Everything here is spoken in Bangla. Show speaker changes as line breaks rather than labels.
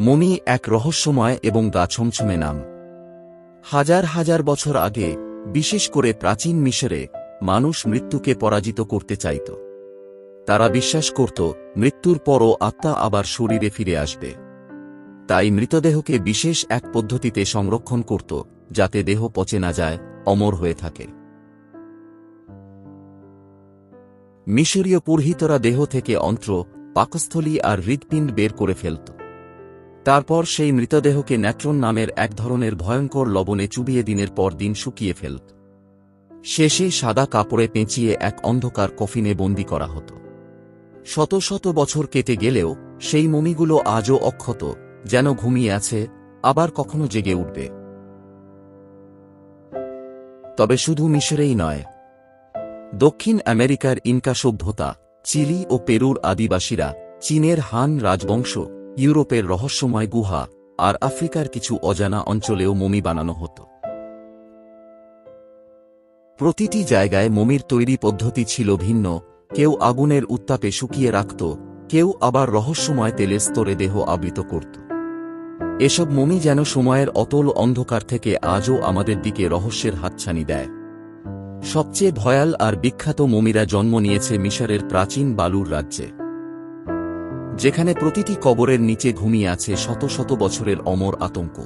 মমি এক রহস্যময় এবং গা ছমছমে নাম। হাজার হাজার বছর আগে, বিশেষ করে প্রাচীন মিশরে, মানুষ মৃত্যুকে পরাজিত করতে চাইত। তারা বিশ্বাস করত মৃত্যুর পরও আত্মা আবার শরীরে ফিরে আসবে। তাই মৃতদেহকে বিশেষ এক পদ্ধতিতে সংরক্ষণ করত, যাতে দেহ পচে না যায়, অমর হয়ে থাকে। মিশরীয় পুরোহিতরা দেহ থেকে অন্ত্র, পাকস্থলী আর হৃৎপিণ্ড বের করে ফেলত। তারপর সেই মৃতদেহকে ন্যাট্রন নামের এক ধরনের ভয়ঙ্কর লবণে চুবিয়ে দিনের পর দিন শুকিয়ে ফেলত। শেষে সাদা কাপড়ে পেঁচিয়ে এক অন্ধকার কফিনে বন্দী করা হতো। শত শত বছর কেটে গেলেও সেই মমিগুলো আজও অক্ষত, যেন ঘুমিয়ে আছে, আবার কখনো জেগে উঠবে। তবে শুধু মিশরেই নয়, দক্ষিণ আমেরিকার ইনকা সভ্যতা, চিলি ও পেরুর আদিবাসীরা, চীনের হান রাজবংশ, ইউরোপের রহস্যময় গুহা, আর আফ্রিকার কিছু অজানা অঞ্চলেও মমি বানানো হতো। প্রতিটি জায়গায় মমির তৈরি পদ্ধতি ছিল ভিন্ন। কেউ আগুনের উত্তাপে শুকিয়ে রাখত, কেউ আবার রহস্যময় তেলের স্তরে দেহ আবৃত করত। এসব মমি যেন সময়ের অতল অন্ধকার থেকে আজও আমাদের দিকে রহস্যের হাতছানি দেয়। সবচেয়ে ভয়াল আর বিখ্যাত মমিরা জন্ম নিয়েছে মিশরের প্রাচীন বালুর রাজ্যে, যেখানে প্রতিটি কবরের নিচে ঘুমিয়ে আছে শত শত বছরের অমর আতঙ্ক।